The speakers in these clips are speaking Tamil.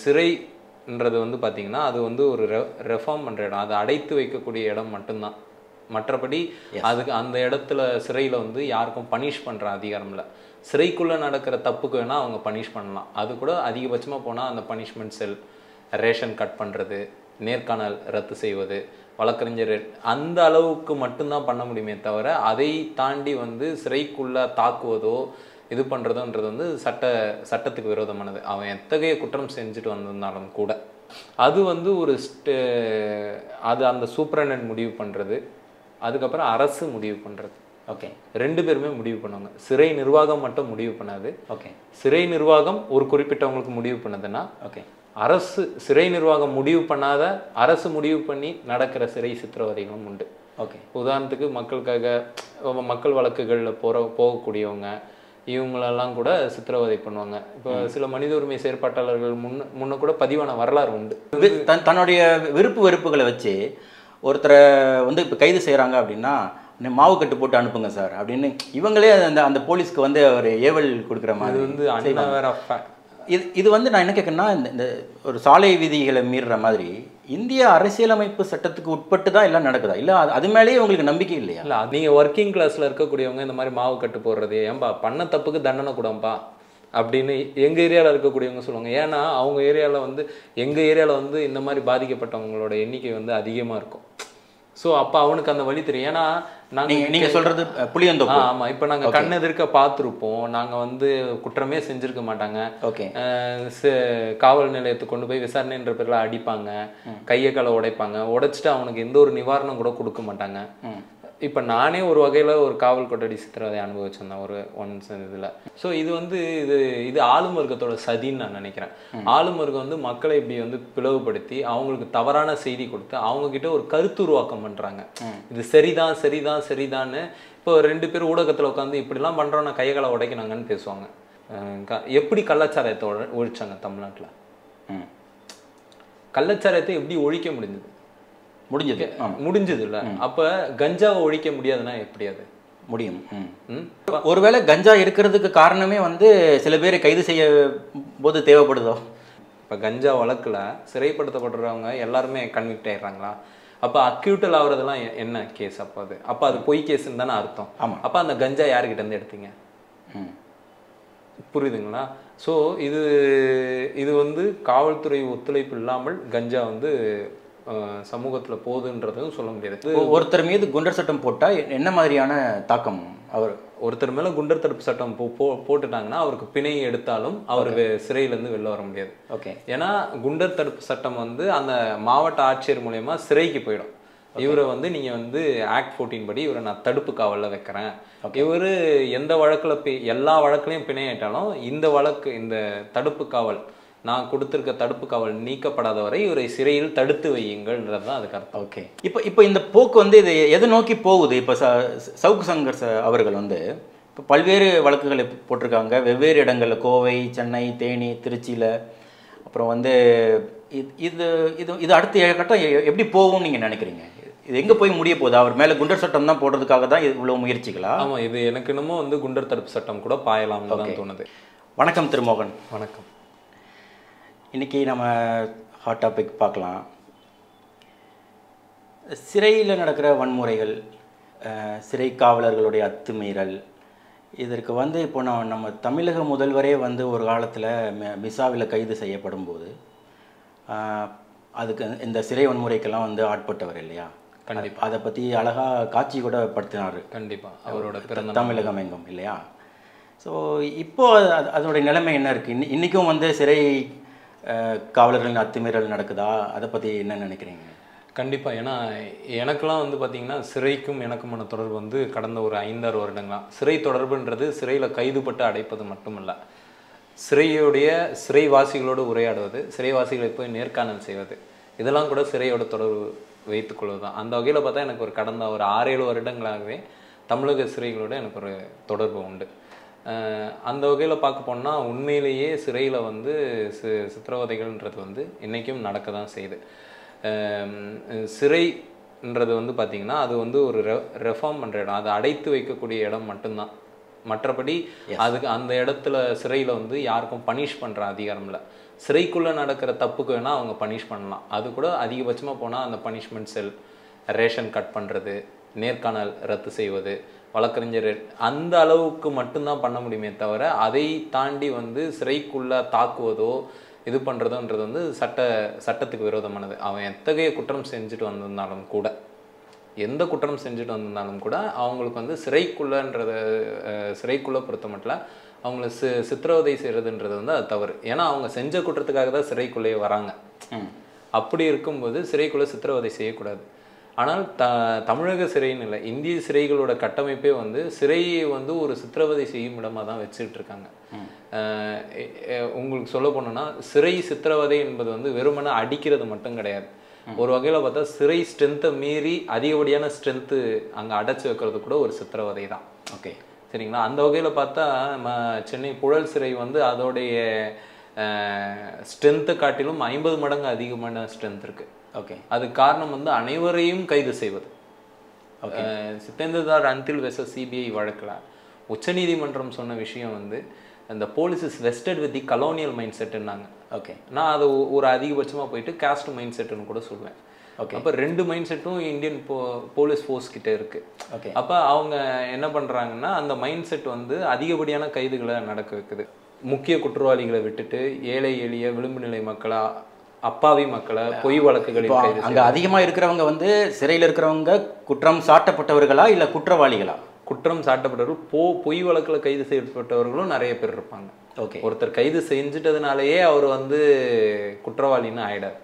சிறைன்றது வந்து பார்த்தீங்கன்னா அது வந்து ஒரு ரெஃபார்ம் பண்ணுற இடம், அதை அடைத்து வைக்கக்கூடிய இடம் மட்டும்தான். மற்றபடி அதுக்கு அந்த இடத்துல சிறையில் வந்து யாருக்கும் பனிஷ் பண்ணுற அதிகாரம் இல்லை. சிறைக்குள்ளே நடக்கிற தப்புக்கு வேணால் அவங்க பனிஷ் பண்ணலாம். அது கூட அதிகபட்சமாக போனால் அந்த பனிஷ்மெண்ட் செல், ரேஷன் கட் பண்ணுறது, நேர்காணல் ரத்து செய்வது, வழக்கறிஞர், அந்த அளவுக்கு மட்டும்தான் பண்ண முடியுமே தவிர அதை தாண்டி வந்து சிறைக்குள்ளே தாக்குவதோ இது பண்ணுறதுன்றது வந்து சட்டத்துக்கு விரோதமானது. அவன் எத்தகைய குற்றம் செஞ்சுட்டு வந்திருந்தாலும் கூட அது வந்து ஒரு அது அந்த சூப்பரண்டென்ட் முடிவு பண்ணுறது, அதுக்கப்புறம் அரசு முடிவு பண்ணுறது. ஓகே, ரெண்டு பேருமே முடிவு பண்ணுவாங்க. சிறை நிர்வாகம் மட்டும் முடிவு பண்ணாது. ஓகே, சிறை நிர்வாகம் ஒரு குறிப்பிட்டவங்களுக்கு முடிவு பண்ணதுன்னா, ஓகே, அரசு சிறை நிர்வாகம் முடிவு பண்ணாத அரசு முடிவு பண்ணி நடக்கிற சிறை சித்திரவதைகளும் உண்டு. ஓகே, உதாரணத்துக்கு மக்கள் வழக்குகளில் போகக்கூடியவங்க இவங்களெல்லாம் கூட சித்திரவதை பண்ணுவாங்க. இப்போ சில மனித உரிமை செயற்பாட்டாளர்கள் முன்ன கூட பதிவான வரலாறு உண்டு. தன்னுடைய விருப்பு வெறுப்புகளை வச்சு ஒருத்தரை வந்து இப்போ கைது செய்கிறாங்க அப்படின்னா, மாவு கட்டு போட்டு அனுப்புங்க சார் அப்படின்னு இவங்களே அந்த போலீஸ்க்கு வந்து ஒரு ஏவல் கொடுக்குற மாதிரி வந்து இது வந்து நான் என்ன கேட்குறேன்னா, இந்த ஒரு சாலை விதிகளை மீறுற மாதிரி இந்திய அரசியலமைப்பு சட்டத்துக்கு உட்பட்டு தான் எல்லாம் நடக்குதா, இல்லை அது மேலேயே உங்களுக்கு நம்பிக்கை இல்லையா? இல்லை, நீங்கள் ஒர்க்கிங் கிளாஸில் இருக்கக்கூடியவங்க இந்த மாதிரி மாவு கட்டு போடுறது, ஏன்பா பண்ண தப்புக்கு தண்டனை கூடப்பா அப்படின்னு எங்கள் ஏரியாவில் இருக்கக்கூடியவங்க சொல்லுவாங்க. ஏன்னா அவங்க ஏரியாவில் வந்து எங்கள் ஏரியாவில் வந்து இந்த மாதிரி பாதிக்கப்பட்டவங்களோட எண்ணிக்கை வந்து அதிகமாக இருக்கும். ஸோ அப்போ அவனுக்கு அந்த வழி தெரியும். ஏன்னா நீங்கள் சொல்கிறது புளியந்தோப்பு. ஆமாம், இப்போ நாங்கள் கண் எதிர்க்க பார்த்துருப்போம். நாங்கள் வந்து குற்றமே செஞ்சுருக்க மாட்டாங்க. ஓகே, காவல் நிலையத்துக்கு கொண்டு போய் விசாரணைன்ற பேரில் அடிப்பாங்க, கையை காலை உடைப்பாங்க. உடைச்சிட்டு அவனுக்கு எந்த ஒரு நிவாரணம் கூட கொடுக்க மாட்டாங்க. இப்போ நானே ஒரு வகையில் ஒரு காவல் கொட்டடி சித்திரவதை அனுபவிச்சிருந்தேன் ஒரு ஒன்ஸ் இதில். ஸோ இது வந்து இது ஆளும் வர்க்கத்தோட சதின்னு நான் நினைக்கிறேன். ஆளும் வர்க்கம் வந்து மக்களை இப்படி வந்து பிளவுபடுத்தி அவங்களுக்கு தவறான செய்தி கொடுத்து அவங்கக்கிட்ட ஒரு கருத்து உருவாக்கம் பண்ணுறாங்க. இது சரிதான் சரிதான் சரிதான்னு. இப்போ ரெண்டு பேர் ஊடகத்தில் உட்காந்து இப்படிலாம் பண்ணுறோன்னா கைகளை உடைக்கினாங்கன்னு பேசுவாங்க. எப்படி கள்ளச்சாராயத்தை ஒழிச்சாங்க தமிழ்நாட்டில்? கள்ளச்சாராயத்தை எப்படி ஒழிக்க முடிஞ்சது இல்லை. அப்ப கஞ்சாவை ஒழிக்க முடியாதுன்னா எப்படி அது முடியும்? ஒருவேளை கஞ்சா இருக்கிறதுக்கு காரணமே வந்து சில பேரை கைது செய்ய போது தேவைப்படுதோ? இப்ப கஞ்சா வழக்குல சிறைப்படுத்தப்படுறவங்க எல்லாருமே கன்விக்ட் ஆயிடுறாங்களா? அப்ப அக்யூட்டல் ஆகுறதெல்லாம் என்ன கேஸ்? அப்ப அது பொய் கேஸ்ன்னு தானே அர்த்தம். ஆமா. அப்ப அந்த கஞ்சா யாருக்கிட்ட இருந்து எடுத்தீங்க? புரியுதுங்களா? ஸோ இது வந்து காவல்துறை ஒத்துழைப்பு இல்லாமல் கஞ்சா வந்து சமூகத்துல போகுதுன்றதும் சொல்ல முடியாது. ஒருத்தர் மீது குண்டர் சட்டம் போட்டா என்ன மாதிரியான தாக்கம்? ஒருத்தர் மேல குண்டர் தடுப்பு சட்டம் போட்டுட்டாங்கன்னா அவருக்கு பிணை எடுத்தாலும் அவர் சிறையிலேருந்து வெளில வர முடியாது. ஓகே, ஏன்னா குண்டர் தடுப்பு சட்டம் வந்து அந்த மாவட்ட ஆட்சியர் மூலயமா சிறைக்கு போயிடும். இவரை வந்து நீங்க வந்து ஆக்ட் 14 படி இவரை நான் தடுப்பு காவல்ல வைக்கிறேன். இவரு எந்த வழக்குல எல்லா வழக்குலையும் பிணையிட்டாலும் இந்த தடுப்பு காவல் நான் கொடுத்துருக்க தடுப்பு காவல் நீக்கப்படாத வரை இவரை சிறையில் தடுத்து வையுங்கள்ன்றது தான் அதுக்கு அர்த்தம். ஓகே, இப்போ இந்த போக்கு வந்து இது எதை நோக்கி போகுது? இப்போ சவுக்கு சங்கர் அவர்கள் வந்து இப்போ பல்வேறு வழக்குகளை போட்டிருக்காங்க வெவ்வேறு இடங்களில், கோவை, சென்னை, தேனி, திருச்சியில். அப்புறம் வந்து இது இது இது அடுத்த 7 கட்டம் எப்படி போகும்னு நீங்கள் நினைக்கிறீங்க? இது எங்கே போய் முடிய போகுது? அவர் மேலே குண்டர் சட்டம் தான் போடுறதுக்காக தான் இவ்வளோ முயற்சிகளா? ஆமாம், இது எனக்கு என்னமோ வந்து குண்டர் தடுப்பு சட்டம் கூட பாயலாம்னு தான் தோணுது. வணக்கம் திருமோகன். வணக்கம். இன்றைக்கி நம்ம ஹாட் டாபிக் பார்க்கலாம். சிறையில் நடக்கிற வன்முறைகள், சிறை காவலர்களுடைய அத்துமீறல், இதற்கு வந்து இப்போ நம்ம தமிழக முதல்வரே வந்து ஒரு காலத்தில் மிசாவில் கைது செய்யப்படும் போது அதுக்கு இந்த சிறை வன்முறைக்கெல்லாம் வந்து ஆட்பட்டவர் இல்லையா? கண்டிப்பாக. அதை பற்றி அழகாக காட்சி கூட படுத்தினார். கண்டிப்பாக, அவரோட பிறந்த தமிழகம் எங்கும் இல்லையா? ஸோ இப்போது அதோடைய நிலைமை என்ன இருக்குது? இன்றைக்கும் வந்து சிறை காவலர்களின் அத்துமீறல் நடக்குதா? அதை பற்றி என்ன நினைக்கிறீங்க? கண்டிப்பாக. ஏன்னா எனக்கெல்லாம் வந்து பார்த்திங்கன்னா சிறைக்கும் எனக்குமான தொடர்பு வந்து கடந்த ஒரு 5-6 வருடங்களாம். சிறை தொடர்புன்றது சிறையில் கைதுபட்டு அடைப்பது மட்டுமல்ல, சிறைவாசிகளோடு உரையாடுவது, சிறைவாசிகளை போய் நேர்காணல் செய்வது, இதெல்லாம் கூட சிறையோட தொடர்பு வைத்துக்கொள்வது தான். அந்த வகையில் பார்த்தா எனக்கு ஒரு கடந்த ஒரு 6-7 வருடங்களாகவே தமிழக சிறைகளோடு எனக்கு ஒரு தொடர்பு உண்டு. அந்த வகையில் பார்க்க போனால் உண்மையிலேயே சிறையில் வந்து சித்திரவதைகள்ன்றது வந்து இன்றைக்கும் நடக்க தான் செய்யுது. சிறைன்றது வந்து பார்த்திங்கன்னா அது வந்து ஒரு ரெஃபார்ம் பண்ணுற இடம், அதை அடைத்து வைக்கக்கூடிய இடம் மட்டும்தான். மற்றபடி அதுக்கு அந்த இடத்துல சிறையில் வந்து யாருக்கும் பனிஷ் பண்ணுற அதிகாரம் இல்லை. சிறைக்குள்ளே நடக்கிற தப்புக்கு வேணால் அவங்க பனிஷ் பண்ணலாம். அது கூட அதிகபட்சமாக போனால் அந்த பனிஷ்மெண்ட் செல், ரேஷன் கட் பண்ணுறது, நேர்காணல் ரத்து செய்வது, வழக்கறிஞர் அந்த அளவுக்கு மட்டும்தான் பண்ண முடியுமே தவிர அதை தாண்டி வந்து சிறைக்குள்ளே தாக்குவதோ இது பண்ணுறதோன்றது வந்து சட்டத்துக்கு விரோதமானது. அவன் எத்தகைய குற்றம் செஞ்சுட்டு வந்திருந்தாலும் கூட, எந்த குற்றம் செஞ்சுட்டு வந்திருந்தாலும் கூட அவங்களுக்கு வந்து சிறைக்குள்ளே பொறுத்த மட்டும் அவங்கள சித்திரவதை செய்கிறதுன்றது வந்து அது தவறு. ஏன்னா அவங்க செஞ்ச குற்றத்துக்காக தான் சிறைக்குள்ளேயே வராங்க. அப்படி இருக்கும்போது சிறைக்குள்ளே சித்திரவதை செய்யக்கூடாது. ஆனால் தமிழக சிறைன்னு இல்லை, இந்திய சிறைகளோட கட்டமைப்பே வந்து சிறையை வந்து ஒரு சித்திரவதை செய்யும் இடமாக தான் வச்சுட்டு இருக்காங்க. உங்களுக்கு சொல்ல போனோம்னா சிறை சித்திரவதை என்பது வந்து வெறுமனே அடிக்கிறது மட்டும் கிடையாது. ஒரு வகையில் பார்த்தா சிறை ஸ்ட்ரென்த்தை மீறி அதிகப்படியான ஸ்ட்ரென்த்து அங்கே அடைச்சி வைக்கிறது கூட ஒரு சித்திரவதை தான். ஓகே, சரிங்களா? அந்த வகையில் பார்த்தா நம்ம சென்னை புழல் சிறை வந்து அதோடைய ஸ்ட்ரென்த்தை காட்டிலும் 50 மடங்கு அதிகமான ஸ்ட்ரென்த் இருக்குது. ஓகே, அதுக்கு காரணம் வந்து அனைவரையும் கைது செய்வது. சித்தேந்தர் அன்டில் வெர்சஸ் சிபிஐ வழக்கில் உச்சநீதிமன்றம் சொன்ன விஷயம் வந்து அந்த police is vested with the colonial mind செட்டுன்னாங்க. ஓகே, நான் அது ஒரு அதிகபட்சமாக போயிட்டு காஸ்ட் மைண்ட் செட்டுன்னு கூட சொல்லுவேன். ஓகே, அப்போ 2 மைண்ட் செட்டும் இந்தியன் போலீஸ் ஃபோர்ஸ் கிட்ட இருக்கு. ஓகே, அப்போ அவங்க என்ன பண்ணுறாங்கன்னா அந்த மைண்ட் செட் வந்து அதிகப்படியான கைதுகளை நடக்க வைக்குது. முக்கிய குற்றவாளிகளை விட்டுட்டு ஏழை எளிய விளிம்பு நிலை மக்களை, அப்பாவி மக்களை பொய் வழக்குகளில் கைது. அங்கே அதிகமாக இருக்கிறவங்க வந்து சிறையில் இருக்கிறவங்க குற்றம் சாட்டப்பட்டவர்களா இல்லை குற்றவாளிகளா? குற்றம் சாட்டப்பட்டவர்கள் பொய் வழக்கில் கைது செய்யப்பட்டவர்களும் நிறைய பேர் இருப்பாங்க. ஓகே, ஒருத்தர் கைது செஞ்சுட்டதுனாலேயே அவர் வந்து குற்றவாளின்னு ஆயிடார்.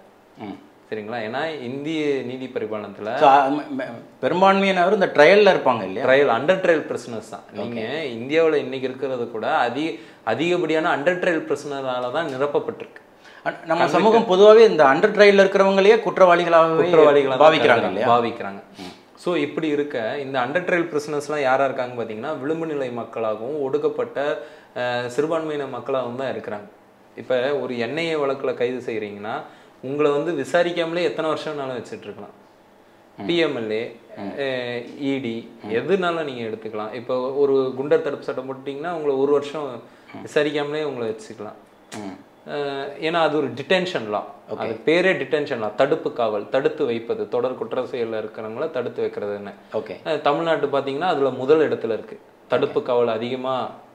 சரிங்களா? ஏன்னா இந்திய நீதி பரிபாலனத்தில் பெரும்பான்மையினர் இந்த ட்ரையலில் இருப்பாங்க இல்லையா? ட்ரையல் அண்டர் ட்ரையல் பிரிசனர்ஸ் தான். நீங்கள் இந்தியாவில் இன்னைக்கு இருக்கிறது கூட அதிகப்படியான அண்டர் ட்ரையல் பிரிசனரால தான் நிரப்பப்பட்டிருக்கு. நம்ம சமூகம் பொதுவாகவே இந்த அண்டர் ட்ரையலில் இருக்கிறவங்களையே குற்றவாளிகளாக பாவிக்கிறாங்க. ஸோ இப்படி இருக்க இந்த அண்டர் ட்ரையல் பிரிசனர்ஸ்லாம் யாராக இருக்காங்க பார்த்தீங்கன்னா விளிம்பு நிலை மக்களாகவும் ஒடுக்கப்பட்ட சிறுபான்மையின மக்களாகவும் தான் இருக்கிறாங்க. இப்போ ஒரு என்ஐஏ வழக்கில் கைது செய்கிறீங்கன்னா உங்களை வந்து விசாரிக்காமலே எத்தனை வருஷம்னாலும் வச்சுட்டு இருக்கலாம். பிஎம்எல்ஏ, இடி எதுனாலும் நீங்கள் எடுத்துக்கலாம். இப்போ ஒரு குண்டர் தடுப்பு சட்டம் போட்டிங்கன்னா உங்களை 1 வருஷம் விசாரிக்காமலே உங்களை வச்சுக்கலாம். ஏன்னா அது ஒரு டிடென்ஷன் லா. அது பேரே டிடென்ஷன் லா, தடுப்பு காவல், தடுத்து வைப்பது, தொடர் குற்ற செயலில் இருக்கிறவங்கள தடுத்து வைக்கிறதுன்னு. ஓகே, தமிழ்நாட்டு பார்த்தீங்கன்னா அதில் முதல் இடத்துல இருக்கு. தடுப்பு காவல் அதிகமாக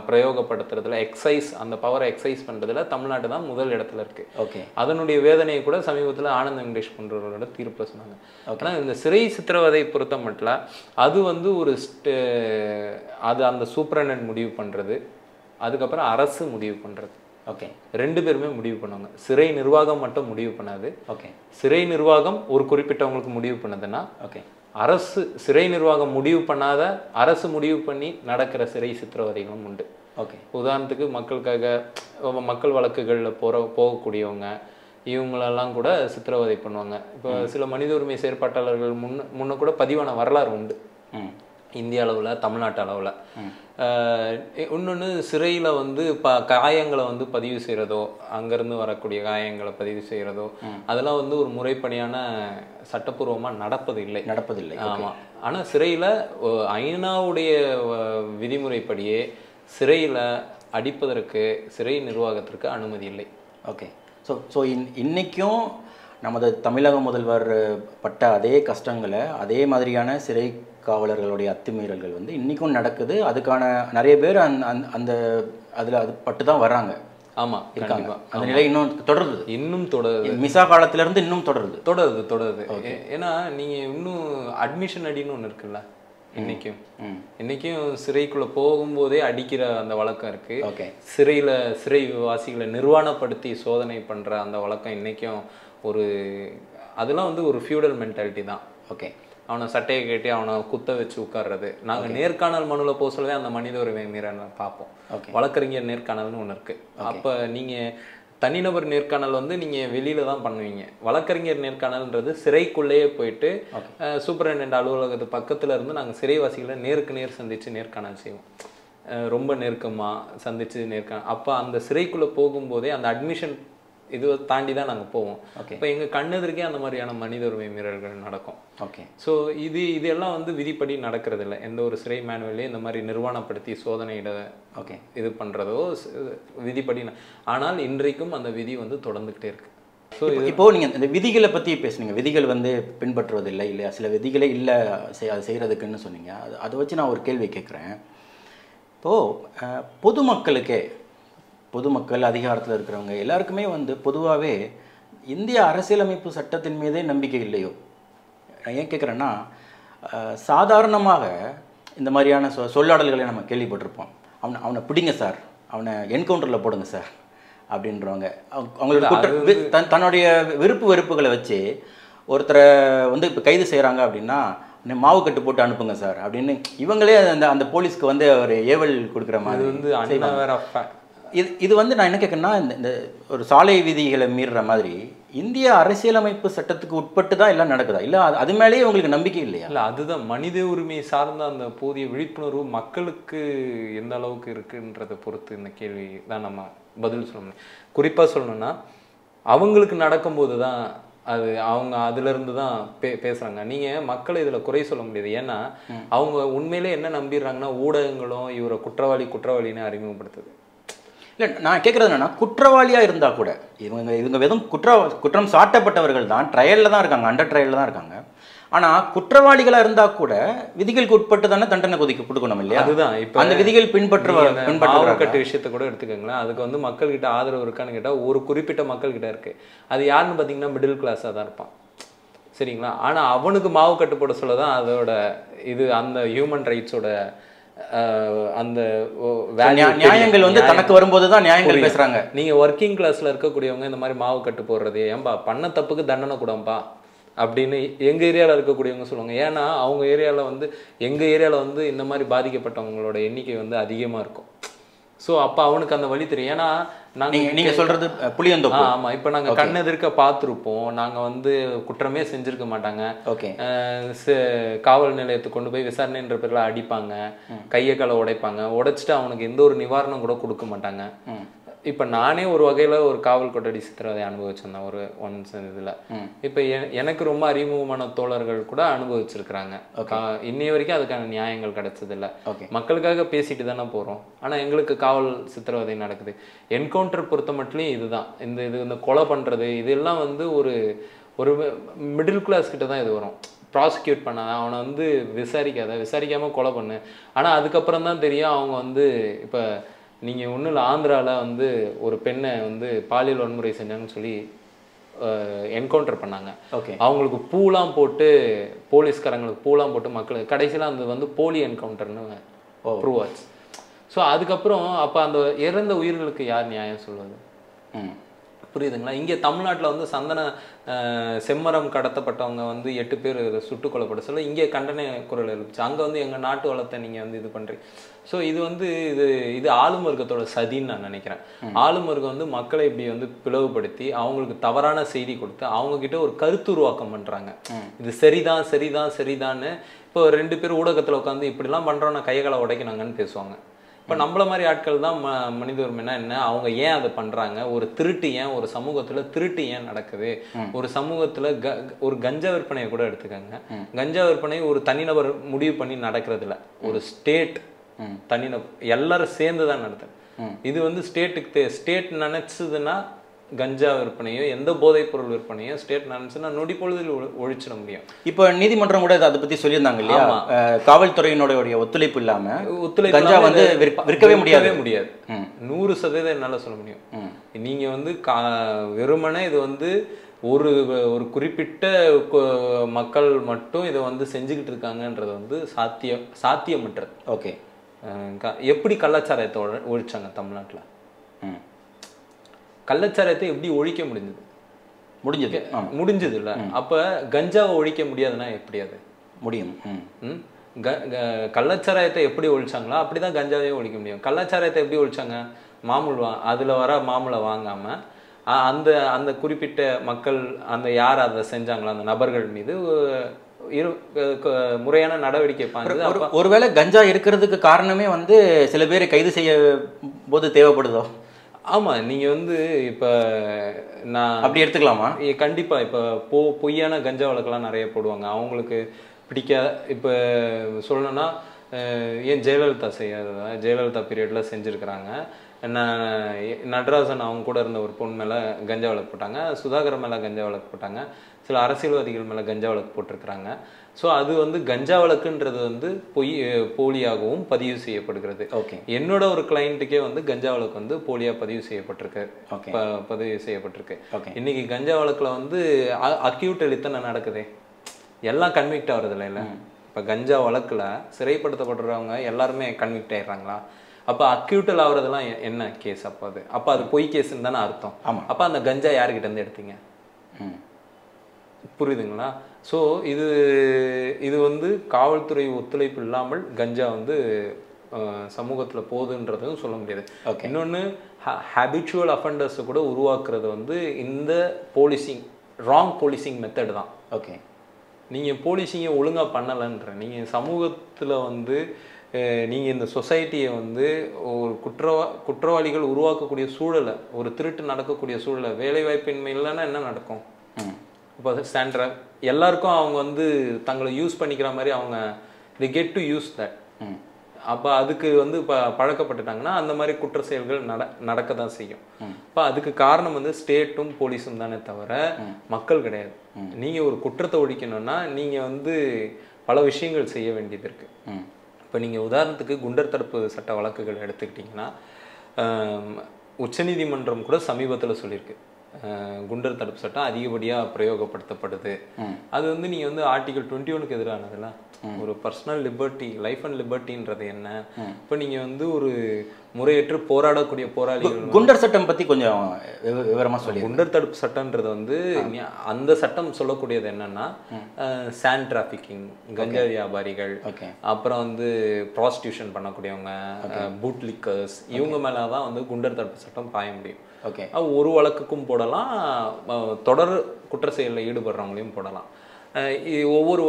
பிரயோகப்படுத்துறதுல எக்ஸைஸ், அந்த பவரை எக்ஸைஸ் பண்ணுறதுல தமிழ்நாடு தான் முதல் இடத்துல இருக்கு. ஓகே, அதனுடைய வேதனையை கூட சமீபத்தில் ஆனந்த் வெங்கடேஷ் போன்றவர்களோட தீர்ப்பில் சொன்னாங்க. ஆனால் இந்த சிறை சித்திரவதை பொறுத்த மட்டும் அது வந்து அது அந்த சூப்பரண்டன்ட் முடிவு பண்ணுறது, அதுக்கப்புறம் அரசு முடிவு பண்ணுறது. ஓகே, 2 பேருமே முடிவு பண்ணுவாங்க. சிறை நிர்வாகம் மட்டும் முடிவு பண்ணாது. ஓகே, சிறை நிர்வாகம் ஒரு குறிப்பிட்டவங்களுக்கு முடிவு பண்ணதுன்னா, ஓகே, அரசு சிறை நிர்வாகம் முடிவு பண்ணாத அரசு முடிவு பண்ணி நடக்கிற சிறை சித்திரவதைகளும் உண்டு. ஓகே, உதாரணத்துக்கு மக்கள் வழக்குகளில் போகக்கூடியவங்க இவங்களெல்லாம் கூட சித்திரவதை பண்ணுவாங்க. இப்போ சில மனித உரிமை செயற்பாட்டாளர்கள் முன்ன கூட பதிவான வரலாறு உண்டு இந்திய அளவில், தமிழ்நாட்டு அளவில். இன்னொன்று சிறையில் வந்து காயங்களை வந்து பதிவு செய்கிறதோ, அங்கேருந்து வரக்கூடிய காயங்களை பதிவு செய்கிறதோ அதெல்லாம் வந்து ஒரு முறைப்படியான சட்டப்பூர்வமாக நடப்பதில்லை. ஆமாம். ஆனால் சிறையில் ஐநாவுடைய விதிமுறைப்படியே சிறையில் அடிப்பதற்கு சிறை நிர்வாகத்திற்கு அனுமதி இல்லை. ஓகே, ஸோ இன்னைக்கும் நமது தமிழக முதல்வர் பட்ட அதே கஷ்டங்களை, அதே மாதிரியான சிறை காவலர்களுடைய அத்துமீறல்கள் வந்து இன்றைக்கும் நடக்குது. அதுக்கான நிறைய பேர் அந்த அதில் அது பட்டு தான் வர்றாங்க. ஆமாம், இருக்காங்க. அந்த நிலை இன்னும் தொடருது. மிசா காலத்திலேருந்து இன்னும் தொடருது. ஏன்னா நீங்கள் இன்னும் அட்மிஷன் அடின்னு ஒன்று இருக்குல்ல, இன்னைக்கும் சிறைக்குள்ளே போகும்போதே அடிக்கிற அந்த வழக்கம் இருக்குது. ஓகே, சிறைவாசிகளை நிர்வாணப்படுத்தி சோதனை பண்ணுற அந்த வழக்கம் இன்றைக்கும் அதெல்லாம் வந்து ஒரு ஃபியூடல் மென்டாலிட்டி தான். ஓகே, அவனை சட்டையை கட்டி அவனை குத்த வச்சு உட்கார்றது. நாங்கள் நேர்காணல் மனுவில் போக சொல்லவே அந்த மனித உரிமை மீறலை பார்ப்போம். வழக்கறிஞர் நேர்காணல்னு ஒன்று இருக்குது. அப்போ நீங்கள் தனிநபர் நேர்காணல் வந்து நீங்கள் வெளியில் தான் பண்ணுவீங்க. வழக்கறிஞர் நேர்காணல்ன்றது சிறைக்குள்ளேயே போயிட்டு சூப்பரண்டென்ட் அலுவலகத்து பக்கத்தில் இருந்து நாங்கள் சிறைவாசிகளை நேருக்கு நேர் சந்தித்து நேர்காணல் செய்வோம். ரொம்ப நெருக்கமாக சந்தித்து நேர்காணல். அப்போ அந்த சிறைக்குள்ளே போகும்போதே அந்த அட்மிஷன் இது தாண்டி தான் நாங்கள் போவோம். ஓகே. இப்போ எங்கள் கண்ணெதிர்க்கே அந்த மாதிரியான மனித உரிமை மீறல்கள் நடக்கும். ஓகே. ஸோ இதெல்லாம் வந்து விதிப்படி நடக்கிறது இல்லை. எந்த ஒரு சிறை மேனுவல்லையும் இந்த மாதிரி நிர்வாணப்படுத்தி சோதனையிட ஓகே இது பண்ணுறதோ விதிப்படி. ஆனால் இன்றைக்கும் அந்த விதி வந்து தொடர்ந்துக்கிட்டே இருக்கு. ஸோ இப்போது நீங்கள் இந்த விதிகளை பற்றி பேசுனீங்க. விதிகள் வந்து பின்பற்றுவதில்லை இல்லையா, சில விதிகளே இல்லை அதை செய்கிறதுக்குன்னு சொன்னீங்க. அதை வச்சு நான் ஒரு கேள்வி கேட்குறேன். இப்போது பொதுமக்கள் அதிகாரத்தில் இருக்கிறவங்க எல்லாருக்குமே வந்து பொதுவாகவே இந்திய அரசியலமைப்பு சட்டத்தின் மீதே நம்பிக்கை இல்லையோ? நான் ஏன் கேட்குறேன்னா, சாதாரணமாக இந்த மாதிரியான சொல்லாடல்களை நம்ம கேள்விப்பட்டிருப்போம். அவனை பிடிங்க சார், அவனை என்கவுண்டரில் போடுங்க சார் அப்படின்றவங்க. அவங்களோட தன்னுடைய வெறுப்புகளை வச்சு ஒருத்தரை வந்து இப்போ கைது செய்கிறாங்க அப்படின்னா, மாவு கட்டு போட்டு அனுப்புங்க சார் அப்படின்னு இவங்களே அந்த போலீஸ்க்கு வந்து ஒரு ஏவல் கொடுக்குற மாதிரி வந்து இது வந்து நான் என்ன கேட்குறேன்னா, இந்த ஒரு சாலை விதிகளை மீறுற மாதிரி இந்திய அரசியலமைப்பு சட்டத்துக்கு உட்பட்டு தான் எல்லாம் நடக்குதா, இல்லை அது மேலேயே உங்களுக்கு நம்பிக்கை இல்லையா? இல்லை, அதுதான் மனித உரிமை சார்ந்த அந்த போதிய விழிப்புணர்வு மக்களுக்கு எந்த அளவுக்கு இருக்குன்றதை பொறுத்து இந்த கேள்வி தான் நம்ம பதில் சொல்லணும். குறிப்பாக சொல்லணும்னா, அவங்களுக்கு நடக்கும்போது தான் அது அவங்க அதுலேருந்து தான் பேசுகிறாங்க. நீங்கள் மக்களை இதில் குறை சொல்ல முடியாது. ஏன்னா அவங்க உண்மையிலே என்ன நம்பிடுறாங்கன்னா, ஊடகங்களும் இவரை குற்றவாளின்னு அறிமுகப்படுத்துது. இல்லை, நான் கேட்குறது என்னன்னா, குற்றவாளியாக இருந்தால் கூட இவங்க வெறும் குற்றம் சாட்டப்பட்டவர்கள் தான், ட்ரையலில் தான் இருக்காங்க, அண்டர் ட்ரையலில் தான் இருக்காங்க. ஆனால் குற்றவாளிகளாக இருந்தால் கூட விதிகளுக்கு உட்பட்டு தானே தண்டனை கொடுக்கணும் இல்லையா? அதுதான் இப்போ அந்த விதிகள் பின்பற்ற விஷயத்தை கூட எடுத்துக்கோங்களேன். அதுக்கு வந்து மக்கள்கிட்ட ஆதரவு இருக்கான்னு கேட்டால் ஒரு குறிப்பிட்ட மக்கள்கிட்ட இருக்கு. அது யாருன்னு பார்த்தீங்கன்னா மிடில் கிளாஸாக தான் இருப்பான், சரிங்களா? ஆனால் அவனுக்கு மாவு கட்டு போட சொல்ல தான் அதோட இது அந்த ஹியூமன் ரைட்ஸோட அந்த நியாயங்கள் வந்து தனக்கு வரும்போது தான் நியாயங்கள் பேசுறாங்க. நீங்க ஒர்க்கிங் கிளாஸ்ல இருக்கக்கூடியவங்க இந்த மாதிரி மாவு கட்டு போடுறது, ஏன்பா பண்ண தப்புக்கு தண்டனை கூடம்பா அப்படின்னு எங்க ஏரியாவில் இருக்கக்கூடியவங்க சொல்லுவாங்க. ஏன்னா அவங்க ஏரியாவில் வந்து எங்க ஏரியாவில் வந்து இந்த மாதிரி பாதிக்கப்பட்டவங்களோட எண்ணிக்கை வந்து அதிகமாக இருக்கும். ஸோ அப்போ அவனுக்கு அந்த வழி தெரியும். ஏன்னா நீங்கள் சொல்கிறது புளியந்தோப்பு. ஆமாம், இப்போ நாங்கள் கண்ணெதிர்க்க பார்த்துருப்போம். நாங்கள் வந்து குற்றமே செஞ்சுருக்க மாட்டாங்க. ஓகே. காவல் நிலையத்துக்கு கொண்டு போய் விசாரணைன்ற பேரில் அடிப்பாங்க, கையை காலை உடைப்பாங்க. உடைச்சிட்டு அவனுக்கு எந்த ஒரு நிவாரணம் கூட கொடுக்க மாட்டாங்க. இப்போ நானே ஒரு வகையில் ஒரு காவல் கொட்டடி சித்திரவதை அனுபவிச்சிருந்தேன் ஒரு ஒன்ஸ் இதில். இப்போ எனக்கு ரொம்ப அறிமுகமான தோழர்கள் கூட அனுபவிச்சிருக்கிறாங்க. இன்னைய வரைக்கும் அதுக்கான நியாயங்கள் கிடைச்சதில்லை. மக்களுக்காக பேசிட்டு தானே போகிறோம், ஆனால் எங்களுக்கு காவல் சித்திரவதை நடக்குது. என்கவுண்டர் பொறுத்த மட்டும் இதுதான், இந்த கொலை பண்ணுறது இதெல்லாம் வந்து ஒரு மிடில் கிளாஸ் கிட்ட தான் இது வரும். ப்ராசிக்யூட் பண்ணாத, அவனை வந்து விசாரிக்காமல் கொலை பண்ணு. ஆனால் அதுக்கப்புறம் தான் தெரியும் அவங்க வந்து இப்போ நீங்கள் ஒன்றும் இல்லை, ஆந்திராவில் வந்து ஒரு பெண்ணை வந்து பாலியல் வன்முறை செஞ்சாங்கன்னு சொல்லி என்கவுண்டர் பண்ணாங்க. ஓகே. அவங்களுக்கு பூலாம் போட்டு, போலீஸ்காரங்களுக்கு பூலாம் போட்டு மக்களுக்கு கடைசியில் அந்த வந்து போலி என்கவுண்டர்னு ப்ரூவ் ஆச்சு. ஸோ அதுக்கப்புறம் அப்போ அந்த இறந்த உயிர்களுக்கு யார் நியாயம் சொல்வது? புரியுதுங்களா? இங்கே தமிழ்நாட்டில் வந்து சந்தன செம்மரம் கடத்தப்பட்டவங்க வந்து 8 பேர் சுட்டுக் கொல்லப்பட சொல்ல இங்கே கண்டன குரல் எழுப்பிச்சு. அங்கே வந்து எங்கள் நாட்டு வளத்தை நீங்கள் வந்து இது பண்ணுறீங்க. ஸோ இது வந்து இது ஆளும் வர்க்கத்தோட சதின்னு நான் நினைக்கிறேன். ஆளும் வர்க்கம் வந்து மக்களை இப்படி வந்து பிளவுபடுத்தி அவங்களுக்கு தவறான செய்தி கொடுத்து அவங்கக்கிட்ட ஒரு கருத்து உருவாக்கம் பண்ணுறாங்க. இது சரிதான்னு. இப்போ 2 பேர் ஊடகத்தில் உட்காந்து இப்படிலாம் பண்ணுறோன்னா கைகளை உடைக்கினாங்கன்னு பேசுவாங்க. இப்போ நம்மள மாதிரி ஆட்கள் தான் மனித உரிமைனா என்ன, அவங்க ஏன் அதை பண்ணுறாங்க, ஒரு திருட்டு ஏன் ஒரு சமூகத்தில் திருட்டு ஏன் நடக்குது, ஒரு சமூகத்தில் ஒரு கஞ்சா விற்பனையை கூட எடுத்துக்கோங்க. கஞ்சா விற்பனை ஒரு தனிநபர் முடிவு பண்ணி நடக்கிறது இல்லை, ஒரு ஸ்டேட் தனிநபர் எல்லாரும் சேர்ந்து தான் நடத்துது. இது வந்து ஸ்டேட் நினைச்சதுன்னா கஞ்சா விற்பனையோ எந்த போதைப் பொருள் விற்பனையோ ஸ்டேட் நினைச்சுன்னா நொடி பொழுதில் ஒழிச்சிட முடியும். இப்போ நீதிமன்றம் கூட அதை பத்தி சொல்லியிருந்தாங்க இல்லையா? காவல்துறையினுடைய ஒத்துழைப்பு இல்லாம கஞ்சா வந்து விற்கவே முடியாது. 100% என்னால சொல்ல முடியும். நீங்க வந்து வெறுமனே இது வந்து ஒரு குறிப்பிட்ட மக்கள் மட்டும் இதை வந்து செஞ்சுக்கிட்டு இருக்காங்கன்றது வந்து சாத்தியமற்றது. ஓகே. எப்படி கலாச்சாரத்தை ஒழிச்சாங்க தமிழ்நாட்டில்? கள்ளச்சாரத்தை எப்படி ஒழிக்க முடிஞ்சது இல்லை. அப்ப கஞ்சாவை ஒழிக்க முடியாதுன்னா எப்படி அது முடியும்? கள்ளச்சாராயத்தை எப்படி ஒழிச்சாங்களோ அப்படிதான் கஞ்சாவையும் ஒழிக்க முடியும். கள்ளச்சாராயத்தை எப்படி ஒழிச்சாங்க? அதுல வர மாமூலை வாங்காம அந்த குறிப்பிட்ட மக்கள் அந்த யார் அதை செஞ்சாங்களோ அந்த நபர்கள் மீது முறையான நடவடிக்கை பாஞ்சு. ஒருவேளை கஞ்சா இருக்கிறதுக்கு காரணமே வந்து சில பேர் கைது செய்ய போது தேவைப்படுதோ? ஆமாம், நீங்கள் வந்து இப்போ நான் அப்படி எடுத்துக்கலாமா? கண்டிப்பாக இப்போ பொய்யான கஞ்சா வழக்கெல்லாம் நிறைய போடுவாங்க. அவங்களுக்கு பிடிக்காத இப்போ சொல்லணும்னா ஏன் ஜெயலலிதா செய்யாததா? ஜெயலலிதா பீரியடில் செஞ்சுருக்கிறாங்க. நடராஜன் அவங்க கூட இருந்த ஒரு பொண்ணு மேலே கஞ்சா வழக்கு போட்டாங்க, சுதாகர் மேலே கஞ்சா வழக்கு போட்டாங்க, சில அரசியல்வாதிகள் மேலே கஞ்சா வழக்கு போட்டிருக்கிறாங்க. ஸோ அது வந்து கஞ்சா வழக்குன்றது வந்து போலியாகவும் பதிவு செய்யப்படுகிறது. ஓகே. என்னோட ஒரு கிளைண்ட்டுக்கே வந்து கஞ்சா வழக்கு வந்து போலியாக பதிவு செய்யப்பட்டிருக்கு. ஓகே. பதிவு செய்யப்பட்டிருக்கு. ஓகே. இன்னைக்கு கஞ்சா வழக்கில் வந்து அக்யூட்டல் இத்தனை நடக்குதே, எல்லாம் கன்விக்ட் ஆகுறதில்ல. இல்லை, இப்போ கஞ்சா வழக்கில் சிறைப்படுத்தப்படுறவங்க எல்லாருமே கன்விக்ட் ஆயிடுறாங்களா? அப்போ அக்யூட்டல் ஆகுறதெல்லாம் என்ன கேஸ்? அப்போ அது பொய் கேஸ்ன்னு தானே அர்த்தம். ஆமாம். அப்போ அந்த கஞ்சா யார்கிட்ட இருந்து எடுத்தீங்க? புரியுதுங்களா? ஸோ இது வந்து காவல்துறை ஒத்துழைப்பு இல்லாமல் கஞ்சா வந்து சமூகத்தில் போகுதுன்றதும் சொல்ல முடியாது. இன்னொன்று, ஹேபிச்சுவல் அஃபண்டர்ஸை கூட உருவாக்குறது வந்து இந்த போலீசிங், ராங் போலீசிங் மெத்தட் தான். ஓகே. நீங்கள் போலீசிங்கை ஒழுங்காக பண்ணலைன்ற, நீங்கள் சமூகத்தில் வந்து நீங்கள் இந்த சொசைட்டியை வந்து ஒரு குற்றவாளிகள் உருவாக்கக்கூடிய சூழலை, ஒரு திருட்டு நடக்கக்கூடிய சூழலை, வேலைவாய்ப்பின்மை இல்லைன்னா என்ன நடக்கும்? இப்போ ஸ்டாண்டர்ட் எல்லாருக்கும் அவங்க வந்து தங்களை யூஸ் பண்ணிக்கிற மாதிரி அவங்க they get to use that. அப்போ அதுக்கு வந்து இப்போ பழக்கப்பட்டுட்டாங்கன்னா அந்த மாதிரி குற்ற செயல்கள் நடக்க தான் செய்யும். இப்போ அதுக்கு காரணம் வந்து ஸ்டேட்டும் போலீஸும் தானே தவிர மக்கள் கிடையாது. நீங்கள் ஒரு குற்றத்தை ஒழிக்கணும்னா நீங்கள் வந்து பல விஷயங்கள் செய்ய வேண்டியது இருக்கு. இப்போ நீங்கள் உதாரணத்துக்கு குண்டர் தடுப்பு சட்ட வழக்குகள் எடுத்துக்கிட்டிங்கன்னா, உச்சநீதிமன்றம் கூட சமீபத்தில் சொல்லியிருக்கு, குண்டர் தடுப்பு சட்டம் அதிகப்படியாக பிரயோகப்படுத்தப்படுது. அது வந்து நீங்கள் வந்து ஆர்டிகல் 21க்கு எதிரானதுல ஒரு பர்சனல் லிபர்ட்டி, லைஃப் அண்ட் லிபர்ட்டின்றது என்ன? இப்போ நீங்கள் வந்து ஒரு முறையற்று போராடக்கூடிய போராளிகள், குண்டர் சட்டம் பற்றி கொஞ்சம் விவரமாக சொல்லி. குண்டர் தடுப்பு சட்டம்ன்றது வந்து அந்த சட்டம் சொல்லக்கூடியது என்னன்னா, சாண்ட் டிராஃபிக்கிங், கஞ்சா வியாபாரிகள், அப்புறம் வந்து ப்ராஸ்டியூஷன் பண்ணக்கூடியவங்க, பூட் லிக்கர்ஸ், இவங்க மேலே தான் வந்து குண்டர் தடுப்பு சட்டம் பாய முடியும். ஓகே. ஒரு வழக்குக்கும் போடலாம், தொடர் குற்ற செயலில் ஈடுபடுறவங்களையும் போடலாம். ஒவ்வொரு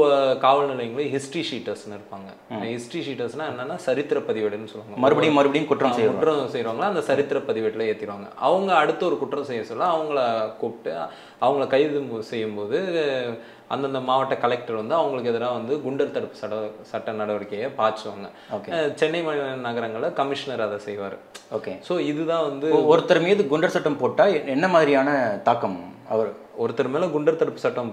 காவல் நிலையங்களும் ஹிஸ்ட்ரி ஷீட்டர்ஸ்னு இருப்பாங்க. ஹிஸ்ட்ரி ஷீட்டர்ஸ்னா என்னன்னா சரித்திர பதிவேடுன்னு சொல்லுவாங்க. மறுபடியும் குற்றம் செய்கிறவங்களா அந்த சரித்திர பதிவேட்டில் ஏற்றிடுவாங்க. அவங்க அடுத்த ஒரு குற்றம் செய்ய சொல்ல அவங்கள கூப்பிட்டு அவங்கள கைது செய்யும்போது அந்தந்த மாவட்ட கலெக்டர் வந்து அவங்களுக்கு எதிராக வந்து குண்டர் தடுப்பு சட்ட நடவடிக்கையை பாய்ச்சுவாங்க. சென்னை நகரங்களில் கமிஷனர் அதை செய்வார். ஓகே. ஸோ இதுதான் வந்து ஒருத்தர் மீது குண்டர் சட்டம் போட்டால் என்ன மாதிரியான தாக்கம்? ஒருத்தர் மேலே குண்டர் தடுப்பு சட்டம்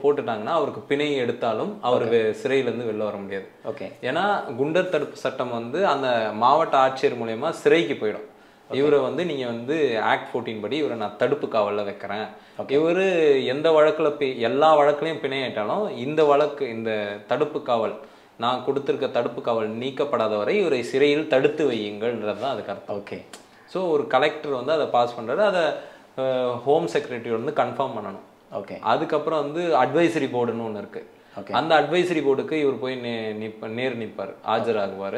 போட்டுட்டாங்கன்னா அவருக்கு பிணை எடுத்தாலும் அவர் சிறையிலேருந்து வெளில வர முடியாது. ஓகே. ஏன்னா குண்டர் தடுப்பு சட்டம் வந்து அந்த மாவட்ட ஆட்சியர் மூலயமா சிறைக்கு போயிடும். இவரை வந்து நீங்கள் வந்து ஆக்ட் 14 படி இவரை நான் தடுப்பு காவலில் வைக்கிறேன். இவர் எந்த வழக்கில் எல்லா வழக்குலையும் பிணையிட்டாலும் இந்த வழக்கு, இந்த தடுப்பு காவல், நான் கொடுத்துருக்க தடுப்பு காவல் நீக்கப்படாத வரை இவரை சிறையில் தடுத்து வையுங்கள்ன்றது தான் அதுக்கு அர்த்தம். ஓகே. ஸோ ஒரு கலெக்டர் வந்து அதை பாஸ் பண்ணுறாரு, அதை ஹோம் செக்ரட்டரி வந்து கன்ஃபார்ம் பண்ணணும். ஓகே. அதுக்கப்புறம் வந்து அட்வைசரி போர்டுன்னு ஒன்று இருக்கு. அந்த அட்வைசரி போர்டுக்கு இவர் போய் நேர் நிற்பார், ஆஜராகுவார்.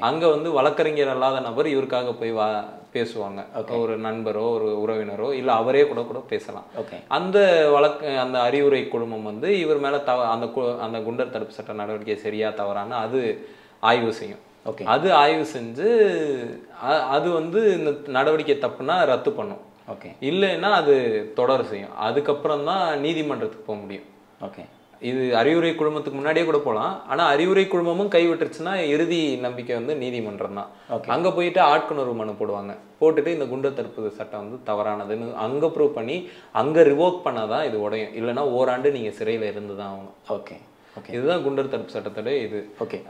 அங்கே வந்து வழக்கறிஞர் அல்லாத நபர் இவருக்காக போய் பேசுவாங்க. ஒரு நண்பரோ ஒரு உறவினரோ இல்லை அவரே கூட பேசலாம். அந்த அந்த அறிவுரை குழுமம் வந்து இவர் மேலே அந்த குண்டர் தடுப்பு சட்ட நடவடிக்கை சரியா தவறான அது ஆய்வு செய்யும். அது ஆய்வு செஞ்சு அது வந்து இந்த நடவடிக்கை தப்புனா ரத்து பண்ணும். ஓகே. இல்லைன்னா அது தொடர் செய்யும். அதுக்கப்புறம் தான் நீதிமன்றத்துக்கு போக முடியும். ஓகே. இது அறிவுரை குழுமத்துக்கு முன்னாடியே கூட போகலாம். ஆனால் அறிவுரை குழுமமும் கைவிட்டுருச்சுன்னா இறுதி நம்பிக்கை வந்து நீதிமன்றம் தான். அங்கே போயிட்டு ஆட்கொணர்வு மனு போடுவாங்க. போட்டுட்டு இந்த குண்டர் தடுப்பு சட்டம் வந்து தவறானதுன்னு அங்கே ப்ரூவ் பண்ணி அங்கே ரிவோக் பண்ணாதான் இது உடையும். இல்லைன்னா ஓராண்டு நீங்கள் சிறையில் இருந்து தான் ஆகணும். ஓகே. ஓகே. இதுதான் குண்டர் தடுப்பு சட்டத்தோட இது. ஓகே.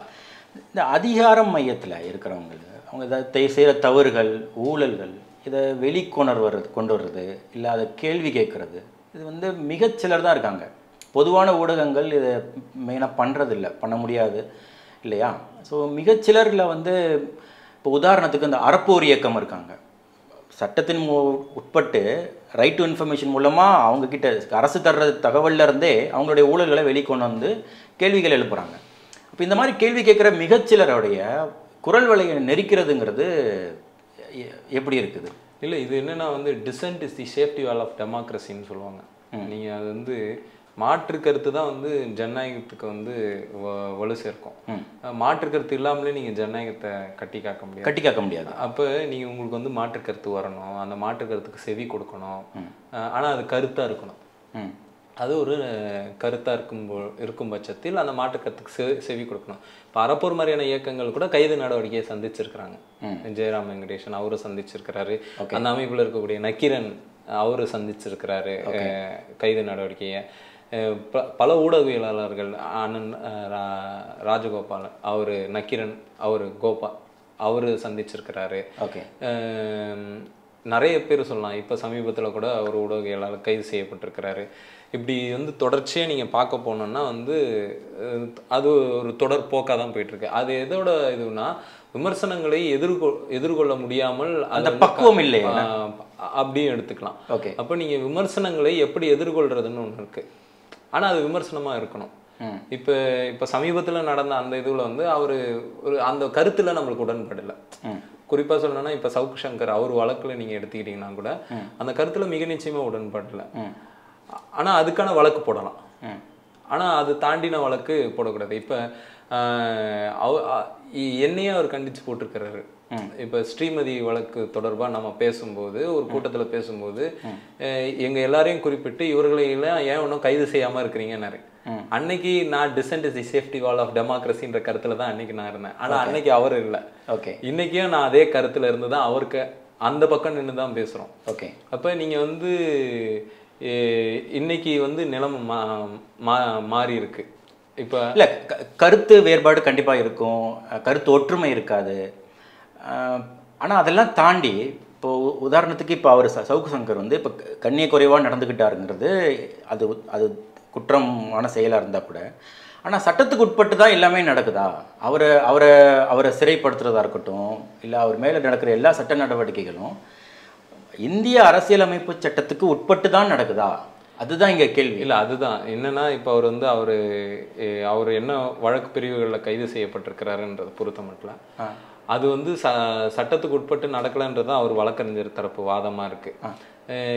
இந்த அதிகாரம் மையத்தில் இருக்கிறவங்க அவங்க செய்கிற தவறுகள், ஊழல்கள், இதை கொண்டு வர்றது இல்லை அதை கேள்வி கேட்குறது, இது வந்து மிகச்சிலர் தான் இருக்காங்க. பொதுவான ஊடகங்கள் இதை மெயினாக பண்ணுறதில்ல, பண்ண முடியாது இல்லையா? ஸோ மிகச்சிலரில் வந்து இப்போ உதாரணத்துக்கு இந்த அறப்போர் இயக்கம் இருக்காங்க. சட்டத்தின் உட்பட்டு ரைட் டு இன்ஃபர்மேஷன் மூலமாக அவங்கக்கிட்ட அரசு தர்ற தகவல்லேருந்தே அவங்களுடைய ஊழல்களை வெளிக்கொண்டு வந்து கேள்விகள் எழுப்புகிறாங்க. இப்போ இந்த மாதிரி கேள்வி கேட்குற மிகச்சிலருடைய குரல் வலையை நெரிக்கிறதுங்கிறது எப்படி இருக்குது? இல்லை, இது என்னென்னா வந்து dissent is the safety wall of டெமோக்ரஸின்னு சொல்லுவாங்க. நீங்கள் அது வந்து மாற்று கருத்து தான் வந்து ஜனநாயகத்துக்கு வந்து வலு சேர்க்கும். மாற்று கருத்து இல்லாமலே நீங்கள் ஜனநாயகத்தை கட்டி காக்க முடியாது. அப்போ நீங்கள் உங்களுக்கு வந்து மாற்று கருத்து வரணும், அந்த மாற்று கருத்துக்கு செவி கொடுக்கணும். ஆனால் அது கருத்தாக இருக்கணும். அது ஒரு கருத்தாக இருக்கும் பட்சத்தில் அந்த மாற்று கருத்துக்கு செவி கொடுக்கணும். இப்போ அறப்போர் மாதிரியான இயக்கங்கள் கூட கைது நடவடிக்கையை சந்திச்சிருக்கிறாங்க. ஜெயராம் வெங்கடேசன் அவரும் சந்திச்சிருக்கிறாரு. அந்த அமைப்பில் இருக்கக்கூடிய நக்கீரன் அவரு சந்திச்சிருக்கிறாரு கைது நடவடிக்கையை. பல ஊடகவியலாளர்கள் அண்ணன் ராஜகோபால் அவரு, நக்கீரன் அவரு, கோபால் அவரு சந்திச்சிருக்கிறாரு. நிறைய பேர் சொல்லலாம். இப்போ சமீபத்தில் கூட அவர் ஊடகவியலாளர் கைது செய்யப்பட்டிருக்கிறாரு. இப்படி வந்து தொடர்ச்சியாக நீங்கள் பார்க்க போனோம்னா வந்து அது ஒரு தொடர் போக்காக தான் போயிட்டுருக்கு. அது எதோட இதுனா விமர்சனங்களை எதிர்கொள்ள முடியாமல் அந்த பக்குவம் இல்லை அப்படியும் எடுத்துக்கலாம். அப்போ நீங்கள் விமர்சனங்களை எப்படி எதிர்கொள்றதுன்னு ஒன்று இருக்குது. ஆனால் அது விமர்சனமாக இருக்கணும். இப்போ சமீபத்தில் நடந்த அந்த இதில் வந்து அவர் ஒரு அந்த கருத்தில் நம்மளுக்கு உடன்படலை. குறிப்பாக சொல்லணும்னா இப்போ சவுக்கு சங்கர் அவர் வழக்கில் நீங்கள் எடுத்துக்கிட்டிங்கன்னா கூட அந்த கருத்தில் மிக நிச்சயமாக உடன்படலை. ஆனால் அதுக்கான வழக்கு போடலாம். ஆனால் அது தாண்டின வழக்கு போடக்கூடாது. இப்போ என்னையே அவர் கண்டித்து போட்டிருக்கிறாரு. இப்போ ஸ்ரீமதி வழக்கு தொடர்பாக நம்ம பேசும்போது, ஒரு கூட்டத்தில் பேசும்போது எங்கள் எல்லாரையும் குறிப்பிட்டு இவர்களை எல்லாம் ஏன் ஒன்றும் கைது செய்யாமல் இருக்கிறீங்கன்னாரு. அன்னைக்கு நான் dissent is the safety wall of டெமோக்ரஸின்ற கருத்துல தான் அன்னைக்கு நான் இருந்தேன். ஆனால் அன்னைக்கு அவர் இல்லை. இன்னைக்கும் நான் அதே கருத்துல இருந்து தான் அவருக்கு அந்த பக்கம் நின்று தான் பேசுகிறோம். அப்போ நீங்கள் வந்து இன்னைக்கு வந்து நிலைமை மாறி இருக்கு. இப்போ இல்லை, கருத்து வேறுபாடு கண்டிப்பாக இருக்கும், கருத்து ஒற்றுமை இருக்காது. ஆனால் அதெல்லாம் தாண்டி இப்போது உதாரணத்துக்கு இப்போ அவர் சவுக்கு சங்கர் வந்து இப்போ கண்ணிய குறைவாக நடந்துக்கிட்டாருங்கிறது அது அது குற்றமான செயலாக இருந்தால் கூட, ஆனால் சட்டத்துக்கு உட்பட்டு தான் எல்லாமே நடக்குதா? அவரை சிறைப்படுத்துறதா இருக்கட்டும், இல்லை அவர் மேலே நடக்கிற எல்லா சட்ட நடவடிக்கைகளும் இந்திய அரசியலமைப்பு சட்டத்துக்கு உட்பட்டு தான் நடக்குதா? அதுதான் இங்கே கேள்வி. இல்லை, அதுதான் என்னன்னா இப்போ அவர் வந்து அவர் என்ன வழக்கு பிரிவுகளில் கைது செய்யப்பட்டிருக்கிறாருன்றதை பொறுத்த மட்டும் அது வந்து சட்டத்துக்கு உட்பட்டு நடக்கலன்றது தான் அவர் வழக்கறிஞர் தரப்பு வாதமாக இருக்குது.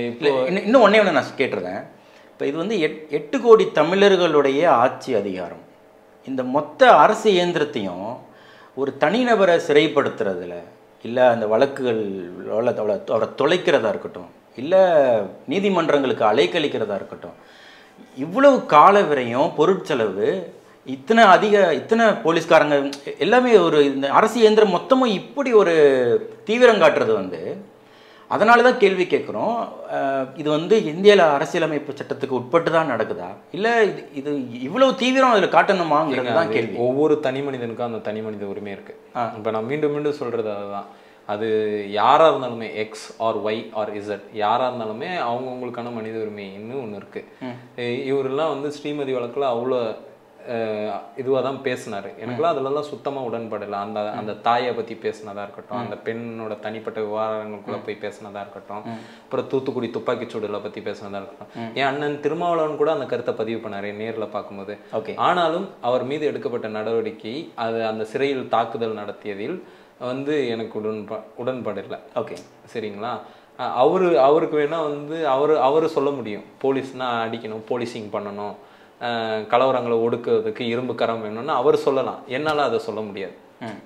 இப்போ இன்னும் ஒன்றே ஒன்று நான் கேட்டுறேன். இப்போ இது வந்து 8 கோடி தமிழர்களுடைய ஆட்சி அதிகாரம். இந்த மொத்த அரசு இயந்திரத்தையும் ஒரு தனிநபரை சிறைப்படுத்துறதுல, இல்லை அந்த வழக்குகள் அவரை தொலைக்கிறதா இருக்கட்டும், இல்லை நீதிமன்றங்களுக்கு அலைக்கழிக்கிறதா இருக்கட்டும், இவ்வளவு கால விரையும், பொருட்செலவு, இத்தனை போலீஸ்காரங்க எல்லாமே, ஒரு இந்த அரசு இயந்திரம் மொத்தமும் இப்படி ஒரு தீவிரம் காட்டுறது வந்து, அதனால தான் கேள்வி கேட்குறோம். இது வந்து இந்தியாவில் அரசியலமைப்பு சட்டத்துக்கு உட்பட்டு தான் நடக்குதா, இல்லை இது இவ்வளவு தீவிரம் அதில் காட்டணுமாங்கிறது தான் கேள்வி. ஒவ்வொரு தனி மனிதனுக்கும் அந்த தனி மனித உரிமை இருக்குது. இப்போ நான் மீண்டும் மீண்டும் சொல்கிறது அதுதான். அது யாராக இருந்தாலுமே X or Y or Z யாராக இருந்தாலுமே அவங்கவுங்களுக்கான மனித உரிமைன்னு ஒன்று இருக்குது. இவரெல்லாம் வந்து ஸ்ரீமதி வழக்கில் அவ்வளோ இதுவாக தான் பேசினார். எனக்குலாம் அதிலலாம் சுத்தமாக உடன்படலை. அந்த தாயை பற்றி பேசினதாக இருக்கட்டும், அந்த பெண்ணோட தனிப்பட்ட விவகாரங்களுக்குள்ளே போய் பேசினதாக இருக்கட்டும், அப்புறம் தூத்துக்குடி துப்பாக்கிச்சூடுகளை பற்றி பேசினதாக இருக்கட்டும். என் அண்ணன் திருமாவளவன் கூட அந்த கருத்தை பதிவு பண்ணார் நேரில் பார்க்கும்போது. ஆனாலும் அவர் மீது எடுக்கப்பட்ட நடவடிக்கை, அது அந்த சிறையில் தாக்குதல் நடத்தியதில் வந்து எனக்கு உடன்படலை. சரிங்களா? அவருக்கு வேணா வந்து அவரு சொல்ல முடியும், போலீஸ்னா அடிக்கணும், போலீசிங் பண்ணணும், கலவரங்களை ஒடுக்குறதுக்கு இரும்பு கரம் வேணும்னு அவர் சொல்லலாம். என்னால் அதை சொல்ல முடியாது.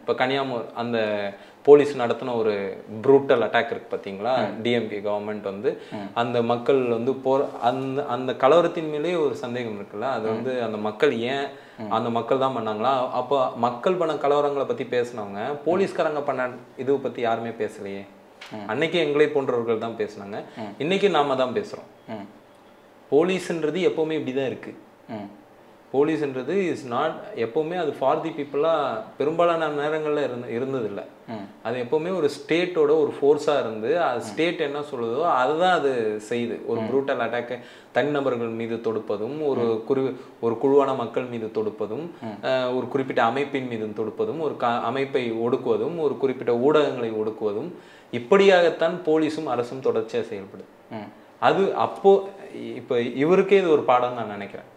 இப்போ கன்னியாகுமரி அந்த போலீஸ் நடத்தின ஒரு ப்ரூட்டல் அட்டாக் இருக்கு பார்த்தீங்களா, டிஎம்கே கவர்மெண்ட் வந்து அந்த மக்கள் வந்து அந்த கலவரத்தின் மேலே ஒரு சந்தேகம் இருக்குல்ல, அது வந்து அந்த மக்கள் ஏன் அந்த மக்கள் தான் பண்ணாங்களா? அப்போ மக்கள் பண்ண கலவரங்களை பற்றி பேசினவங்க போலீஸ்காரங்க பண்ண இதுவை பற்றி யாருமே பேசலையே. அன்னைக்கு எங்களை போன்றவர்கள் தான் பேசினாங்க, இன்னைக்கு நாம தான் பேசுகிறோம். போலீஸ்ன்றது எப்போவுமே இப்படி தான் இருக்குது. போலீஸ்ன்றது இஸ் நாட் எப்போவுமே அது ஃபார் தி பீப்புளாக பெரும்பாலான நேரங்களில் இருந்ததில்லை. அது எப்போவுமே ஒரு ஸ்டேட்டோட ஒரு ஃபோர்ஸாக இருந்து அது ஸ்டேட் என்ன சொல்லுதோ அதுதான் அது செய்யுது. ஒரு ப்ரூட்டல் அட்டாக்கை தனிநபர்கள் மீது தொடுப்பதும், ஒரு குழுவான மக்கள் மீது தொடுப்பதும், ஒரு குறிப்பிட்ட அமைப்பின் மீது தொடுப்பதும், ஒரு அமைப்பை ஒடுக்குவதும், ஒரு குறிப்பிட்ட ஊடகங்களை ஒடுக்குவதும், இப்படியாகத்தான் போலீஸும் அரசும் தொடர்ச்சியாக செயல்படுது. அது அப்போ இப்போ இவருக்கே இது ஒரு பாடம் நான் நினைக்கிறேன்.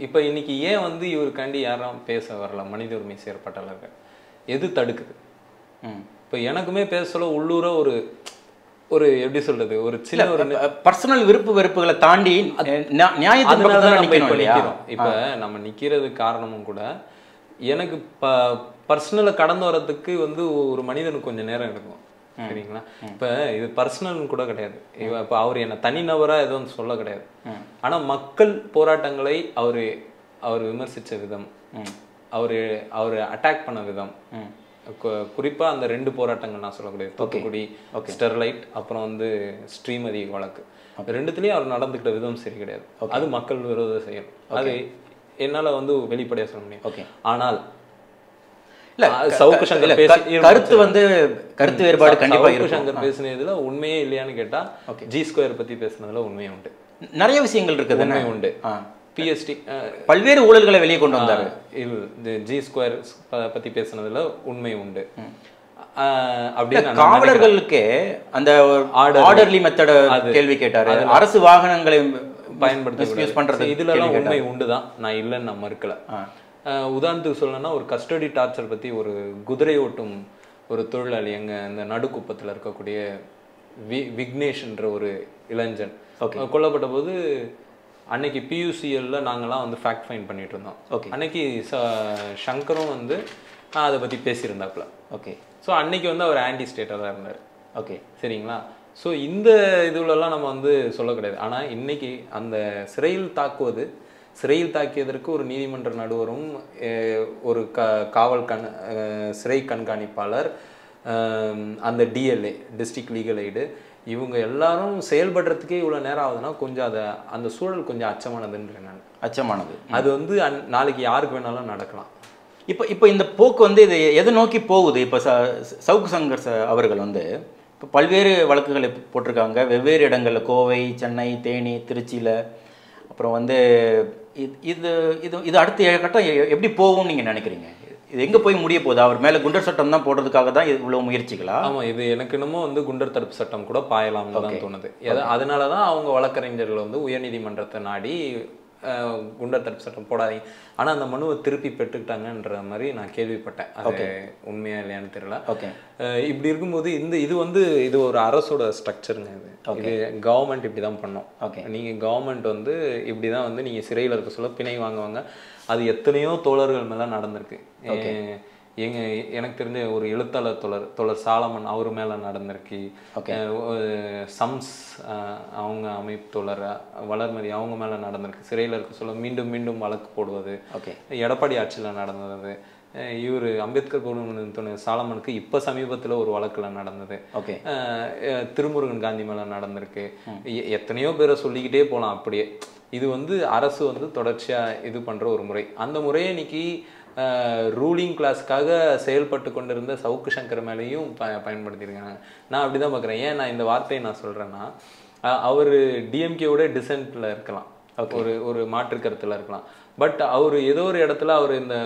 இப்போ இன்னைக்கு ஏன் வந்து இவருக்காண்டி யாரும் பேச வரல மனித உரிமை செயற்பாட்டாளர்கள்? எது தடுக்குது? இப்போ எனக்குமே பேச சொல்ல உள்ளூர ஒரு ஒரு எப்படி சொல்றது ஒரு சின்ன ஒரு பர்சனல் விருப்பு வெறுப்புகளை தாண்டி நியாயத்தின் பக்கத்துல நம்ம நிக்கணும் இப்ப இல்லையா? நிக்கிறோம். இப்ப நம்ம நிக்கிறது காரணமும் கூட எனக்கு பர்சனலை கடந்து வரதுக்கு வந்து ஒரு மனிதனுக்கு கொஞ்சம் நேரம் எடுக்கும். சரிங்களா? இப்ப இது பர்சனல் கூட கிடையாது. இப்ப அவர் என்ன தனிநபரா எதுவும் சொல்ல கிடையாது. ஆனா மக்கள் போராட்டங்களை அவர் விமர்சிச்ச விதம், அவரு அட்டாக் பண்ண விதம், குறிப்பா அந்த 2 போராட்டங்கள் நான் சொல்லக்கூடிய தூத்துக்குடி ஸ்டெர்லைட் அப்புறம் வந்து ஸ்ரீமதி வழக்கு, ரெண்டுத்துலயும் அவர் நடந்துக்கிட்ட விதம் சரி கிடையாது. அது மக்கள் விரோத செயல். அது என்னால வந்து வெளிப்படையா சொல்ல முடியும். ஆனால் சவுக்கு சங்கர் கருத்து வேறுபாடு கண்டிப்பா இருக்கும். சங்கர் பேசினதுல உண்மையே இல்லையான்னு கேட்டா G2 பத்தி பேசினதுல உண்மையே உண்டு. நிறைய விஷயங்கள் இருக்குது, உண்மை உண்டு. PST பல்வேறு ஊழல்களை வெளியே கொண்டு வந்தாரு. G2 பத்தி பேசினதுல உண்மை உண்டு. அப்படின்னு காவலர்களுக்கு அந்த ஆர்டர்லி மெத்தட கேள்வி கேட்டாரு. அரசு வாகனங்களை பயன்படுத்தி பண்றது இதுல எல்லாம் உண்மை உண்டுதான், நான் இல்லைன்னு நான் மறுக்கல. உதாரணத்துக்கு சொல்லணும்னா ஒரு கஸ்டடி டார்ச்சர் பத்தி ஒரு குதிரை ஓட்டும் ஒரு தொழிலாளி எங்க இந்த நடுக்குப்பத்தில் இருக்கக்கூடிய விக்னேஷ்ன்ற ஒரு இளைஞன் கொல்லப்பட்ட போது அன்னைக்கு PUCL நாங்கள்லாம் வந்து ஃபேக்ட் ஃபைண்ட் பண்ணிட்டு இருந்தோம். அன்னைக்கு சங்கரும் வந்து அதை பற்றி பேசியிருந்தாப்புல. ஸோ அன்னைக்கு வந்து அவர் ஆன்டி ஸ்டேட்டாக தான் இருந்தார். சரிங்களா? ஸோ இந்த இதுலலாம் நம்ம வந்து சொல்ல கிடையாது. ஆனால் இன்னைக்கு அந்த சிறையில் தாக்கியதற்கு ஒரு நீதிமன்ற நடுவரும் ஒரு காவல் சிறை கண்காணிப்பாளர், அந்த DLA டிஸ்ட்ரிக்ட் லீகல் எய்டு, இவங்க எல்லாரும் செயல்படுறதுக்கே இவ்வளோ நேரம் ஆகுதுன்னா கொஞ்சம் அந்த சூழல் கொஞ்சம் அச்சமானதுன்ற நான் அச்சமானது. அது வந்து நாளைக்கு யாருக்கு வேணாலும் நடக்கலாம். இப்போ இந்த போக்கு வந்து இது எதை நோக்கி போகுது? இப்போ சவுக்கு சங்கர் அவர்கள் வந்து இப்போ பல்வேறு வழக்குகளை போட்டிருக்காங்க வெவ்வேறு இடங்களில், கோவை, சென்னை, தேனி, திருச்சியில். அப்புறம் வந்து இது இது இது அடுத்த 7 கட்டம் எப்படி போகும்னு நீங்கள் நினைக்கிறீங்க? இது எங்கே போய் முடிய போகுது? அவர் மேலே குண்டர் சட்டம் தான் போடுறதுக்காக தான் இவ்வளோ முயற்சிகளா? ஆமாம், இது எனக்கு என்னமோ வந்து குண்டர் தடுப்பு சட்டம் கூட பாயலாம்னு தான் தோணுது. அதனால தான் அவங்க வழக்கறிஞர்கள் வந்து உயர்நீதிமன்றத்தை நாடி குண்டர் தடுப்பு சட்டம் போடாதீங்க, ஆனால் அந்த மனுவை திருப்பி பெற்றுக்கிட்டாங்கன்ற மாதிரி நான் கேள்விப்பட்டேன். அது உண்மையா இல்லையான்னு தெரியல. இப்படி இருக்கும்போது இது ஒரு அரசோட ஸ்ட்ரக்சருங்க. இது கவர்மெண்ட் இப்படி தான் பண்ணோம். நீங்கள் கவர்மெண்ட் வந்து இப்படி தான் வந்து நீங்கள் சிறையில் இருக்க சொல்ல பிணை வாங்குவாங்க. அது எத்தனையோ தோழர்கள் மேலே நடந்திருக்கு. எனக்கு தெரிஞ்ச ஒரு எழுத்தாளர் தோழர் சாலமன் அவர் மேலே நடந்திருக்கு. சம்ஸ் அவங்க அமைப்பு தோழர் வளர்மதி அவங்க மேலே நடந்திருக்கு. சிறையில் இருக்க சொல்ல மீண்டும் மீண்டும் வழக்கு போடுவது. எடப்பாடி ஆட்சியில் நடந்தது. இவர் அம்பேத்கர் துணை சாலமனுக்கு இப்போ சமீபத்தில் ஒரு வழக்கில் நடந்தது. திருமுருகன் காந்தி மேலே நடந்திருக்கு. எத்தனையோ பேரை சொல்லிக்கிட்டே போகலாம். அப்படியே இது வந்து அரசு வந்து தொடர்ச்சியாக இது பண்ணுற ஒரு முறை. அந்த முறையை இன்னைக்கு ரூலிங் கிளாஸ்க்காக செயல்பட்டு கொண்டிருந்த சவுக்கு சங்கர் மேலேயும் பயன்படுத்தியிருக்காங்க. நான் அப்படி தான் பார்க்குறேன். ஏன் நான் இந்த வார்த்தையை நான் சொல்கிறேன்னா, அவர் டிஎம்கேவோட டிசென்ட்டில் இருக்கலாம், ஒரு மாற்று கருத்தில் இருக்கலாம். பட் அவர் ஏதோ ஒரு இடத்துல அவர் இந்த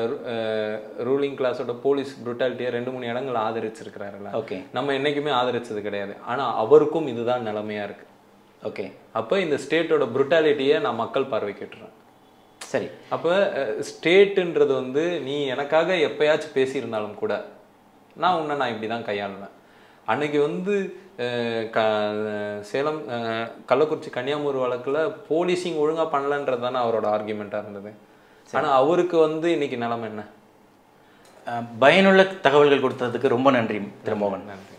ரூலிங் கிளாஸோட போலீஸ் புரூட்டாலிட்டியை 2-3 இடங்கள் ஆதரிச்சிருக்கிறாருல்ல. நம்ம என்றைக்குமே ஆதரிச்சது கிடையாது. ஆனால் அவருக்கும் இதுதான் நிலைமையாக இருக்குது. அப்போ இந்த ஸ்டேட்டோட புரூட்டாலிட்டியை நான் மக்கள் பார்வை கேட்டுறேன். சரி, அப்போ ஸ்டேட்டுன்றது வந்து நீ எனக்காக எப்பயாச்சும் பேசியிருந்தாலும் கூட நான் இப்படி தான் கையாளுவேன். அன்னைக்கு வந்து சேலம் கள்ளக்குறிச்சி கன்னியாகுமரி வழக்கில் போலீசிங் ஒழுங்காக பண்ணலன்றது தானே அவரோட ஆர்கியூமெண்ட்டாக இருந்தது. ஆனால் அவருக்கு வந்து இன்னைக்கு நிலைமை என்ன? பயனுள்ள தகவல்கள் கொடுத்ததுக்கு ரொம்ப நன்றி திரு மோகன். நன்றி.